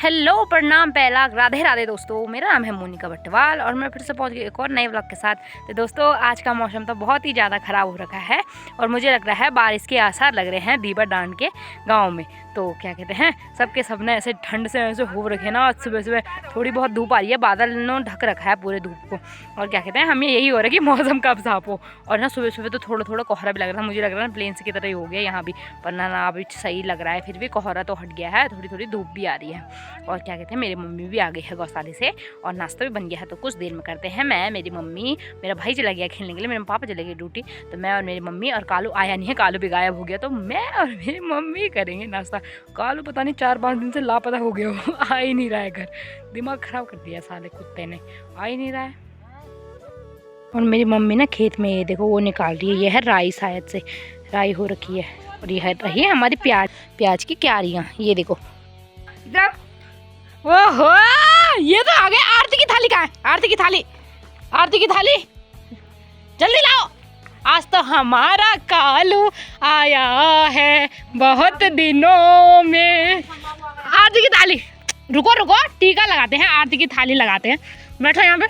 Hello प्रणाम पहला राधे राधे दोस्तों, मेरा नाम है मोनिका बट्टवाल और मैं फिर से पहुंच गई एक और नए व्लॉग के साथ। तो दोस्तों आज का मौसम तो बहुत ही ज़्यादा ख़राब हो रखा है और मुझे लग रहा है बारिश के आसार लग रहे हैं दीबर डांड के गांव में। तो क्या कहते हैं सबके सब ने ऐसे ठंड से ऐसे हो रखे ना, आज सुबह सुबह थोड़ी बहुत धूप आ रही है, बादल ने ढक रखा है पूरे धूप को। और क्या कहते हैं हमें यही हो रहा है कि मौसम कब साफ हो। और ना सुबह सुबह तो थोड़ा थोड़ा कोहरा भी लग रहा है, मुझे लग रहा है प्लेन्स की तरह ही हो गया यहाँ भी, पर ना अभी सही लग रहा है। फिर भी कोहरा तो हट गया है, थोड़ी थोड़ी धूप भी आ रही है। और क्या कहते हैं मेरी मम्मी भी आ गई है गौशाले से और नाश्ता भी बन गया है। तो कुछ देर में करते हैं मैं, मेरी मम्मी, मेरा भाई चला गया खेलने के लिए, मेरे पापा चले गए ड्यूटी, तो मैं और मेरी मम्मी, और कालू आया नहीं है, कालू भी गायब हो गया, तो मैं और मेरी मम्मी करेंगे नाश्ता। कालू पता नहीं 4-5 दिन से लापता हो गया, वो आ ही नहीं रहा है घर, दिमाग खराब कर दिया साले कुत्ते ने, आ ही नहीं रहा है। और मेरी मम्मी ना खेत में ये देखो वो निकाल रही है, ये है राई, शायद से राई हो रखी है। और ये है रही है हमारी प्याज की क्यारियाँ, ये देखो। ओहो ये तो आ गए। आरती की थाली कहाँ है? आरती की थाली, आरती की थाली जल्दी लाओ, आज तो हमारा कालू आया है बहुत दिनों में। आरती की थाली, रुको रुको टीका लगाते हैं, आरती की थाली लगाते हैं, बैठो यहाँ पे।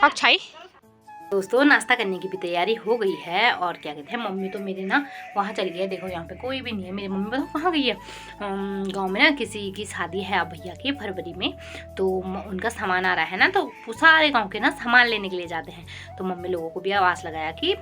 छाई दोस्तों नाश्ता करने की भी तैयारी हो गई है। और क्या कहते हैं मम्मी तो मेरे ना वहाँ चली गई है, देखो यहाँ पे कोई भी नहीं है। मेरी मम्मी बताओ कहाँ गई है, गांव में ना किसी की शादी है अब भैया की फरवरी में, तो उनका सामान आ रहा है ना, तो सारे गांव के ना सामान लेने के लिए जाते हैं। तो मम्मी लोगों को भी आवाज़ लगाया कि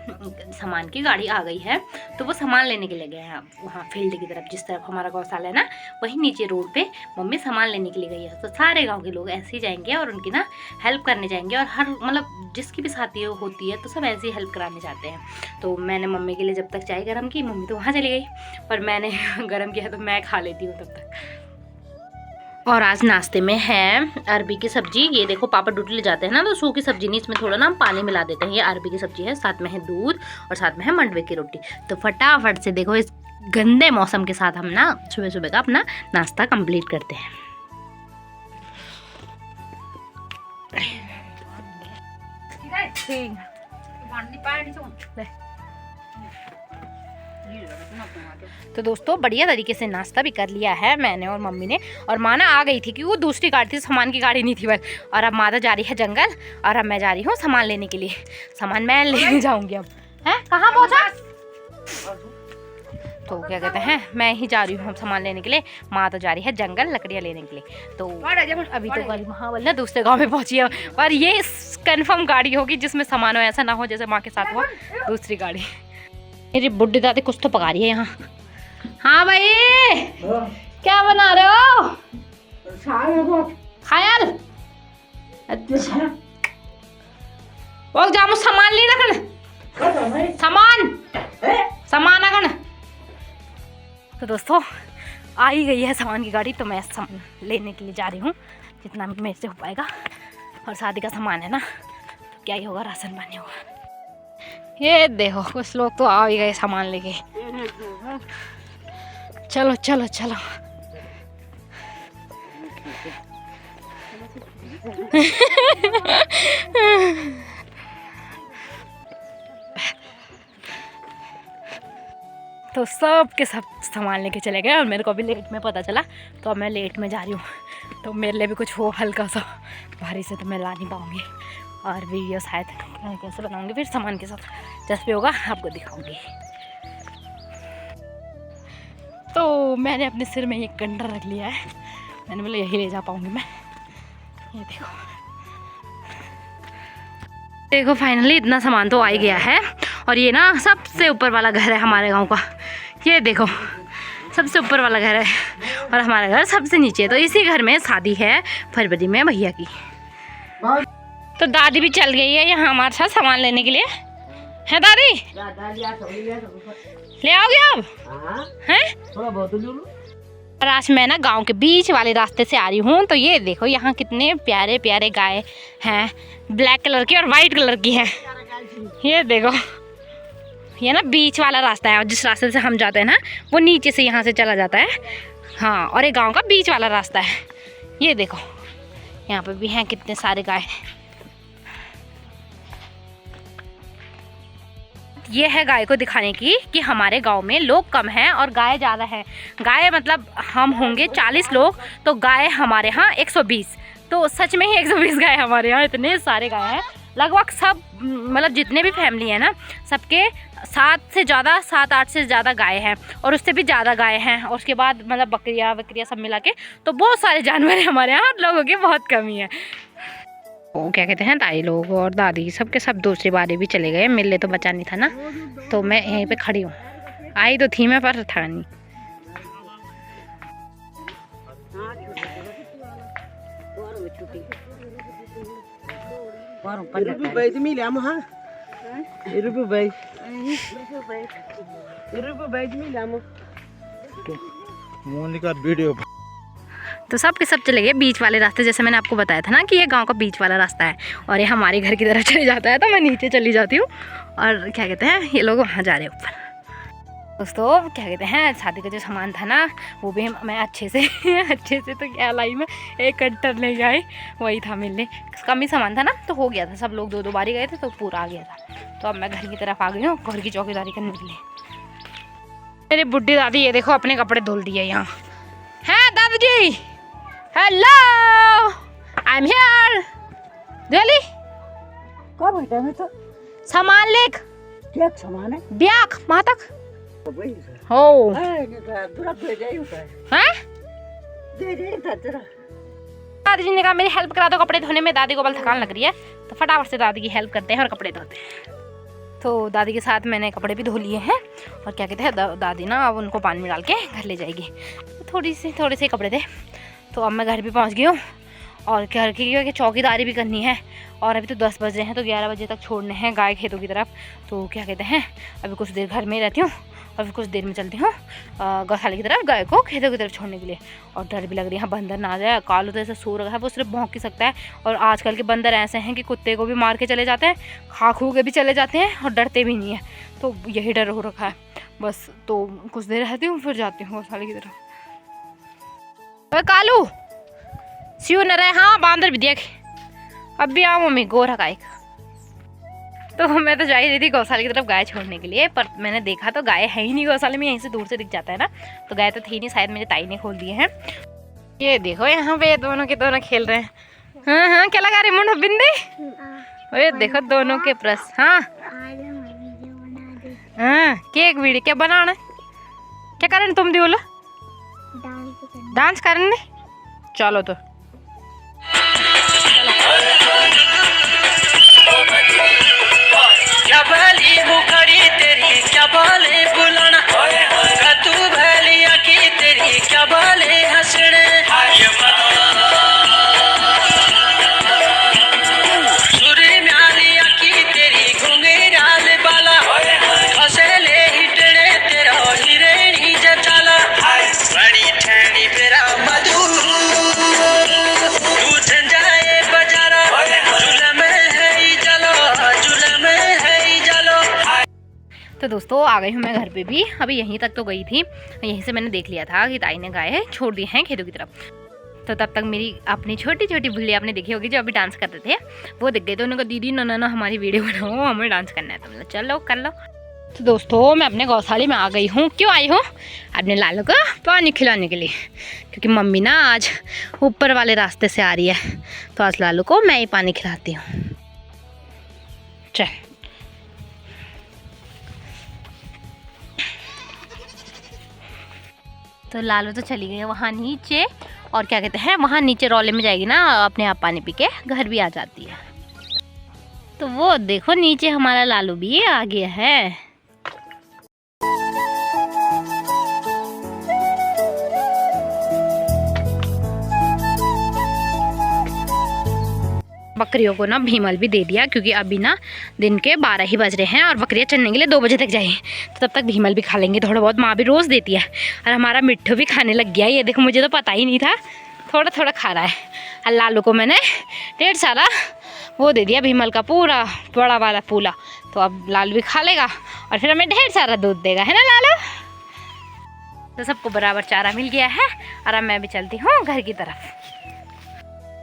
सामान की गाड़ी आ गई है, तो वो सामान लेने के लिए गए हैं वहाँ फील्ड की तरफ, जिस तरफ हमारा गौशाला है ना वहीं नीचे रोड पर मम्मी सामान लेने के लिए गई है। तो सारे गाँव के लोग ऐसे ही जाएंगे और उनकी ना हेल्प करने जाएंगे, और हर मतलब जिसकी भी शादी होती है तो सब ऐसे ही हेल्प कराने जाते हैं। तो मैंने मम्मी के लिए जब तक चाय गरम की, मम्मी तो वहाँ चली गई, पर मैंने गरम किया तो मैं खा लेती हूँ तब तक। और आज नाश्ते में है अरबी की सब्जी, ये देखो पापा ड्यूटी ले जाते हैं ना तो सूखी सब्जी नहीं, इसमें थोड़ा ना पानी मिला देते हैं। ये अरबी की सब्जी है, साथ में है दूध और साथ में है मंडवे की रोटी। तो फटाफट से देखो इस गंदे मौसम के साथ हम ना सुबह सुबह का अपना नाश्ता कंप्लीट करते हैं। तो दोस्तों बढ़िया तरीके से नाश्ता भी कर लिया है मैंने और मम्मी ने। और माँ ना आ गई थी कि वो दूसरी गाड़ी थी, सामान की गाड़ी नहीं थी बस। और अब माँ तो जा रही है जंगल और अब मैं जा रही हूँ सामान लेने के लिए, सामान मैं लेने जाऊँगी। अब है कहाँ पहुँचा, तो क्या कहते हैं मैं ही जा रही हूँ सामान लेने के लिए, माँ तो जा रही है जंगल लकड़ियाँ लेने के लिए। तो अभी तो गाड़ी महाबल ना दूसरे गांव में पहुँची है, और ये कंफर्म गाड़ी होगी जिसमें सामान हो, ऐसा ना हो जैसे माँ के साथ हुआ दूसरी गाड़ी। मेरी बुड्ढी दादी कुछ तो पका रही है यहाँ। हाँ भाई क्या बना रहे हो? खायल वो जामो सामान ले रखन, सामान आगन। तो दोस्तों आ ही गई है सामान की गाड़ी, तो मैं सामान लेने के लिए जा रही हूँ जितना मेरे से हो पाएगा। और शादी का सामान है ना, तो क्या ही होगा, राशन पानी होगा। ये देखो कुछ लोग तो आ ही गए सामान लेके, चलो चलो चलो। तो सब के सब सामान लेके चले गए और मेरे को भी लेट में पता चला, तो अब मैं लेट में जा रही हूँ। तो मेरे लिए भी कुछ हो हल्का सा भारी से तो मैं ला नहीं पाऊँगी, और वीडियो शायद कैसे बनाऊँगी फिर सामान के साथ, जैसे भी होगा आपको दिखाऊँगी। तो मैंने अपने सिर में एक कंडा रख लिया है, मैंने बोला यही ले जा पाऊँगी मैं। ये देखो फाइनली इतना सामान तो आ ही गया है। और ये ना सबसे ऊपर वाला घर है हमारे गांव का, ये देखो सबसे ऊपर वाला घर है और हमारा घर सबसे नीचे। तो इसी घर में शादी है फरवरी में भैया की। तो दादी भी चल गई है यहाँ हमारे साथ सामान लेने के लिए, है दादी? ले आओगे अब? हैं? और आज मैं ना गांव के बीच वाले रास्ते से आ रही हूँ। तो ये देखो यहाँ कितने प्यारे प्यारे गाय हैं, ब्लैक कलर की और वाइट कलर की है। ये देखो ये ना बीच वाला रास्ता है, और जिस रास्ते से हम जाते हैं ना वो नीचे से यहाँ से चला जाता है। हाँ और ये गांव का बीच वाला रास्ता है। ये देखो यहाँ पे भी हैं कितने सारे गाय। ये है गाय को दिखाने की कि हमारे गांव में लोग कम हैं और गाय ज़्यादा है। गाय मतलब हम होंगे 40 लोग, तो गाय हमारे यहाँ 120। तो सच में ही 120 गाय हमारे यहाँ, इतने सारे गाय हैं। लगभग सब मतलब जितने भी फैमिली है ना, सबके 7-8 से ज़्यादा गाय हैं, और उससे भी ज़्यादा गाय हैं। और उसके बाद मतलब बकरियाँ सब मिला के, तो बहुत सारे जानवर हैं हमारे यहाँ, लोगों की बहुत कमी है। वो क्या कहते हैं, ताई लोग और दादी सबके सब दूसरी बारी भी चले गए, मेरे लिए तो बचा नहीं था ना, तो मैं यहीं पे खड़ी हूँ। आई तो थी मैं, पर था नहीं। तो सब के सब चले गए बीच वाले रास्ते, जैसे मैंने आपको बताया था ना कि ये गांव का बीच वाला रास्ता है, और ये हमारे घर की तरफ चले जाता है, तो मैं नीचे चली जाती हूँ। और क्या कहते हैं, ये लोग वहाँ जा रहे हैं ऊपर। दोस्तों क्या कहते हैं, शादी का जो सामान था ना, वो भी मैं अच्छे से तो क्या लाई में 1 कंटर ले गए, वही था मिलने। कम ही सामान था ना, तो हो गया था। सब लोग 2-2 बारी गए थे, तो पूरा आ गया था। तो अब मैं घर की तरफ आ गई हूँ, घर की चौकीदारी करने के लिए। मेरी बुढ़ी दादी ये देखो अपने कपड़े धुल दिए यहाँ हैं। दादाजी hello, I am here. Diwali कब बेटा में तो सामान लेक क्या सामान है ब्याख वहाँ तक हो दादी जी ने कहा मेरी हेल्प करा दो कपड़े धोने में। दादी को बल थकान लग रही है, तो फटाफट से दादी की हेल्प करते हैं और कपड़े धोते हैं। तो दादी के साथ मैंने कपड़े भी धो लिए हैं, और क्या कहते हैं दादी ना अब उनको पानी में डाल के घर ले जाएगी। थोड़े से कपड़े थे, तो अब मैं घर भी पहुंच गई हूँ, और घर की चौकीदारी भी करनी है। और अभी तो 10 बज रहे हैं, तो 11 बजे तक छोड़ने हैं गाय खेतों की तरफ। तो क्या कहते हैं, अभी कुछ देर घर में ही रहती हूँ, और फिर कुछ देर में चलती हूँ गौशाला की तरफ, गाय को खेतों की तरफ छोड़ने के लिए। और डर भी लग रही है, बंदर ना आ जाए। कालू तो ऐसे सो रखा है, वो सिर्फ भौंक ही सकता है। और आजकल के बंदर ऐसे हैं कि कुत्ते को भी मार के चले जाते हैं, खा खू के भी चले जाते हैं, और डरते भी नहीं है। तो यही डर हो रखा है बस। तो कुछ देर रहती हूँ, फिर जाती हूँ गौशाला की तरफ। कालू सियो न रहे, हाँ बांदर भी देख, अब भी आओ मम्मी गोरा का एक। तो मैं तो जा ही रही थी गौशाला की तरफ गाय छोड़ने के लिए, पर मैंने देखा तो गाय है ही नहीं गौशाला में। यहीं से दूर से दिख जाता है ना, तो गाय तो थी नहीं, शायद मेरे ताई ने खोल दिए हैं। ये देखो यहाँ पे दोनों के दोनों खेल रहे हैं। हाँ क्या लगा रही मुंड बिंदी, ये देखो दोनों के प्रस। हाँ केक वीडियो क्या बनाना, क्या करने तुम बोलो, डांस करने। चलो तो क्या भली मुखड़ी तेरी, क्या बोले बुलाना, तू भली आँखी तेरी, क्या बोले हंसने। सुरी म्याली आँखी तेरी, घुंघराल बाला, हंसले हिटड़े तेरा हिरणी जचाला। बड़ी ठंडी मेरा मधु तू झंझाए बजारा, जुलम है जलो, जुलम है जलो। तो दोस्तों आ गई हूँ मैं घर पे भी। अभी यहीं तक तो गई थी, यहीं से मैंने देख लिया था कि ताई ने गाय छोड़ दी हैं खेतों की तरफ। तो तब तक मेरी अपनी छोटी छोटी बुल्ली आपने देखी होगी, जो अभी डांस करते थे, वो दिख गए। तो उन्होंने कहा दीदी ना हमारी वीडियो बनाओ, हमें डांस करना है। तो मतलब चलो कर लो। तो दोस्तों मैं अपने गौशाला में आ गई हूँ। क्यों आई हूँ? अपने लालू को पानी खिलाने के लिए, क्योंकि मम्मी ना आज ऊपर वाले रास्ते से आ रही है, तो आज लालू को मैं ही पानी खिलाती हूँ। चल तो लालू तो चली गई वहाँ नीचे, और क्या कहते हैं वहाँ नीचे रौले में जाएगी ना, अपने आप पानी पी के घर भी आ जाती है। तो वो देखो नीचे हमारा लालू भी आ गया है। बकरियों को ना भीमल भी दे दिया, क्योंकि अभी ना दिन के 12 ही बज रहे हैं, और बकरियाँ चलने के लिए 2 बजे तक जाएंगी, तो तब तक भीमल भी खा लेंगे थोड़ा बहुत। माँ भी रोज़ देती है, और हमारा मिट्ठू भी खाने लग गया। ये देखो मुझे तो पता ही नहीं था, थोड़ा थोड़ा खा रहा है। और लालू को मैंने 1.5 सारा वो दे दिया भीमल का पूरा बड़ा वाला पूला, तो अब लालू भी खा लेगा, और फिर हमें 1.5 सारा दूध देगा, है ना लालू। तो सबको बराबर चारा मिल गया है, और अब मैं भी चलती हूँ घर की तरफ।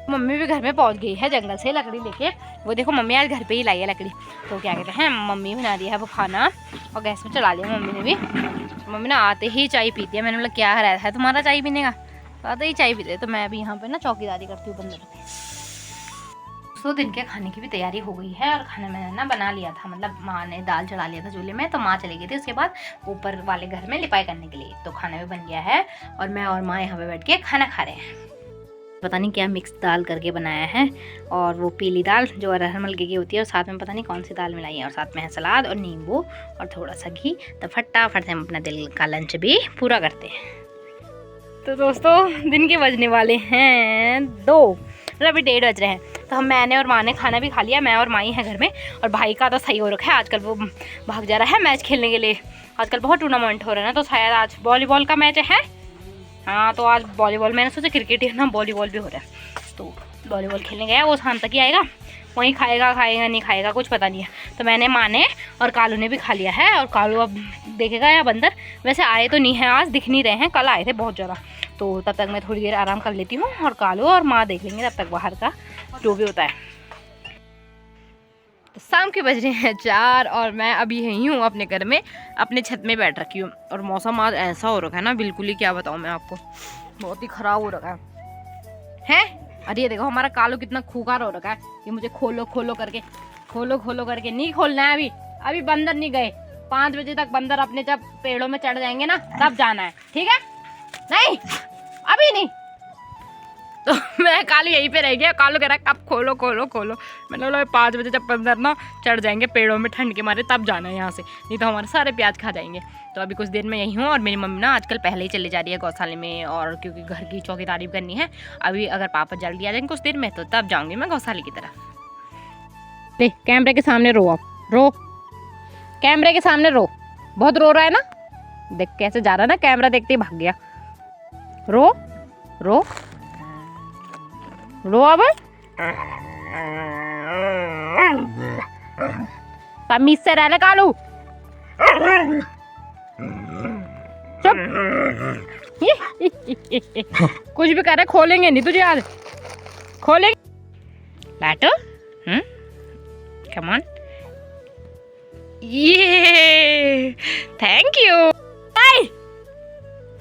मम्मी भी घर में पहुंच गई है जंगल से लकड़ी लेके। वो देखो मम्मी आज घर पे ही लाई है लकड़ी। तो क्या कहते हैं, मम्मी बना दिया है वो खाना और गैस में चला लिया मम्मी ने भी। मम्मी ने आते ही चाय पीती है। मैंने बोला क्या रहता है तुम्हारा चाय पीने का, आते ही चाय पीते। तो मैं अभी यहाँ पे ना चौकीदारी करती हूँ बंदर पे। तो दिन के खाने की भी तैयारी हो गई है और खाना मैंने ना बना लिया था, मतलब माँ ने दाल चढ़ा लिया था चूल्हे में, तो माँ चली गई थी उसके बाद ऊपर वाले घर में लिपाई करने के लिए। तो खाना भी बन गया है और मैं और माँ यहाँ पे बैठ के खाना खा रहे हैं। पता नहीं क्या मिक्स दाल करके बनाया है, और वो पीली दाल जो अरहर मलके की होती है, और साथ में पता नहीं कौन सी दाल मिलाई है, और साथ में है सलाद और नींबू और थोड़ा सा घी। तो फटाफट से हम अपना दिल का लंच भी पूरा करते हैं। तो दोस्तों दिन के बजने वाले हैं 2, मतलब अभी 1:30 बज रहे हैं। तो मैंने और माँ ने खाना भी खा लिया। मैं और माँ ही हैं घर में, और भाई का तो सही हो रखा है आजकल, वो भाग जा रहा है मैच खेलने के लिए। आजकल बहुत टूर्नामेंट हो रहा है ना, तो शायद आज वॉलीबॉल का मैच है। हाँ तो आज वॉलीबॉल, मैंने सोचा क्रिकेट है ना, वॉलीबॉल भी हो रहा है। तो वॉलीबॉल खेलने गया, वो शाम तक ही आएगा, वहीं खाएगा नहीं खाएगा कुछ पता नहीं है। तो मैंने, माँ ने और कालू ने भी खा लिया है, और कालू अब देखेगा या बंदर। वैसे आए तो नहीं है आज, दिख नहीं रहे हैं, कल आए थे बहुत ज़्यादा। तो तब तक मैं थोड़ी देर आराम कर लेती हूँ और कालू और माँ देख लेंगे तब तक बाहर का जो भी होता है। तो शाम के बज रहे हैं 4 और मैं अभी यही हूँ अपने घर में, अपने छत में बैठ रखी हूँ। और मौसम आज ऐसा हो रखा है ना, बिल्कुल ही क्या बताऊँ मैं आपको, बहुत ही ख़राब हो रखा है। अरे ये देखो हमारा कालू कितना खूंखार हो रखा है, ये मुझे खोलो खोलो करके नहीं खोलना है। अभी बंदर नहीं गए, 5 बजे तक बंदर अपने जब पेड़ों में चढ़ जाएंगे ना तब जाना है, ठीक है? नहीं अभी नहीं। तो मैं कालू यहीं पे रह गया, कालू कह रहा है कब खोलो। मैंने बोला 5 बजे जब बंदर ना चढ़ जाएंगे पेड़ों में ठंड के मारे तब जाना है यहाँ से, नहीं तो हमारे सारे प्याज खा जाएंगे। तो अभी कुछ देर में यही हूँ, और मेरी मम्मी ना आजकल पहले ही चली जा रही है गौशाले में, और क्योंकि घर की चौकीदारी भी करनी है। अभी अगर पापा जल्दी आ जाएंगे कुछ देर में तो तब जाऊँगी मैं गौशाले की तरफ। ले कैमरे के सामने रो, आप रो, कैमरे के सामने रो। बहुत रो रहा है ना, देख कैसे जा रहा है ना, कैमरा देखते ही भाग गया। रो रो रो अब, तमीज से रहने कालू, चुप। कुछ भी कर रहे, खोलेंगे नहीं तुझे आज, खोलेंगे। लाटो कम ऑन, ये थैंक यू।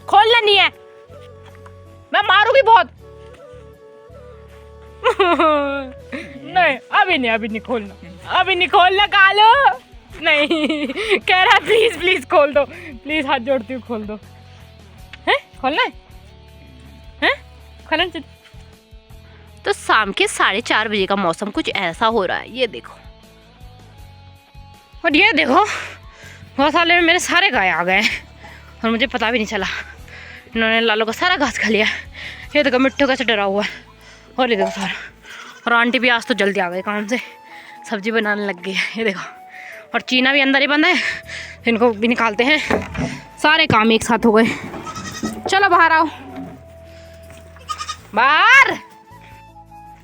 खोलना नहीं है, मैं मारूंगी बहुत। नहीं अभी नहीं खोलना कालो, नहीं कह रहा प्लीज खोल दो, प्लीज हाथ जोड़ती हूँ खोल दो। हैं खोलना है खोलना। तो शाम के 4:30 बजे का मौसम कुछ ऐसा हो रहा है, ये देखो। और ये देखो गौशाले में मेरे सारे गाय आ गए और मुझे पता भी नहीं चला। इन्होंने लालू का सारा घास खा लिया। ये देखो मिट्टू कैसे डरा हुआ है, और ये देखो सारा। और आंटी भी आज तो जल्दी आ गई काम से, सब्जी बनाने लग गई है, ये देखो। और चीना भी अंदर ही बंद है, इनको भी निकालते हैं। सारे काम एक साथ हो गए। चलो बाहर आओ, बाहर।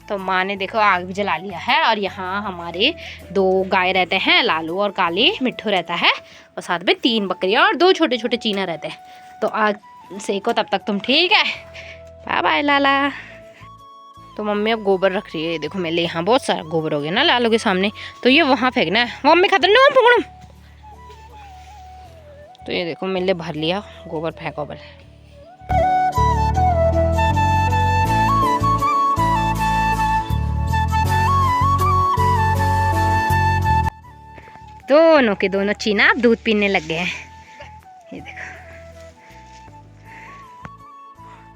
तो माँ ने देखो आग भी जला लिया है, और यहाँ हमारे 2 गाय रहते हैं, लालू और काली। मिट्टू रहता है, और साथ में 3 बकरियाँ और 2 छोटे छोटे चीना रहते हैं। तो आग सेको तब तक तुम, ठीक है? बाय बाय लाला। तो मम्मी अब गोबर रख रही है, देखो मेरे लिए यहाँ बहुत सारा गोबर हो गया ना लालू के सामने, तो ये वहाँ फेंकना है। मम्मी खतरनाक पकड़ू। तो ये देखो मेरे लिए भर लिया गोबर, फेंको पर। दोनों के दोनों चीना अब दूध पीने लग गए हैं, ये देखो।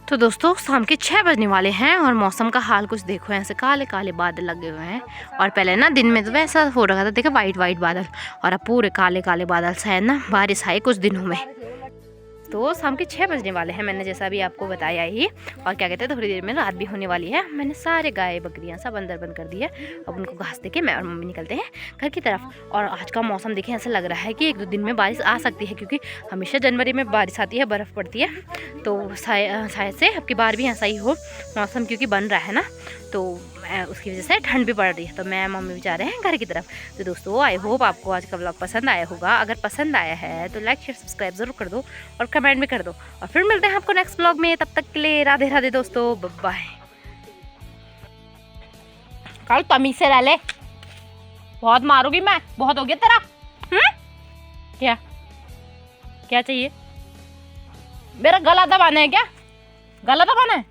तो दोस्तों शाम के 6 बजने वाले हैं, और मौसम का हाल कुछ देखो, ऐसे काले काले बादल लगे हुए हैं। और पहले ना दिन में तो वैसा हो रखा था, देखो वाइट बादल, और अब पूरे काले काले बादल, शायद ना बारिश आए कुछ दिनों में। तो शाम के 6 बजने वाले हैं, मैंने जैसा भी आपको बताया ही। और क्या कहते हैं, थोड़ी देर में रात भी होने वाली है। मैंने सारे गाय बकरियाँ सब अंदर बंद कर दी है। अब उनको घास देके मैं और मम्मी निकलते हैं घर की तरफ। और आज का मौसम देखें, ऐसा लग रहा है कि 1-2 दिन में बारिश आ सकती है, क्योंकि हमेशा जनवरी में बारिश आती है, बर्फ़ पड़ती है। तो शायद से अब की बार भी ऐसा ही हो मौसम, क्योंकि बन रहा है ना, तो उसकी वजह से ठंड भी पड़ रही है। तो मैं मम्मी भी जा रहे हैं घर की तरफ। तो दोस्तों आई होप आपको आज का व्लॉग पसंद आया होगा। अगर पसंद आया है तो लाइक शेयर सब्सक्राइब ज़रूर कर दो, और कमेंट भी कर दो। और फिर मिलते हैं आपको नेक्स्ट व्लॉग में, तब तक के लिए राधे राधे दोस्तों, बाय। कल तमीज से रह ले, बहुत मारूंगी मैं, बहुत हो गया तेरा। क्या क्या चाहिए? मेरा गला दबाना है क्या? गला दबाना है?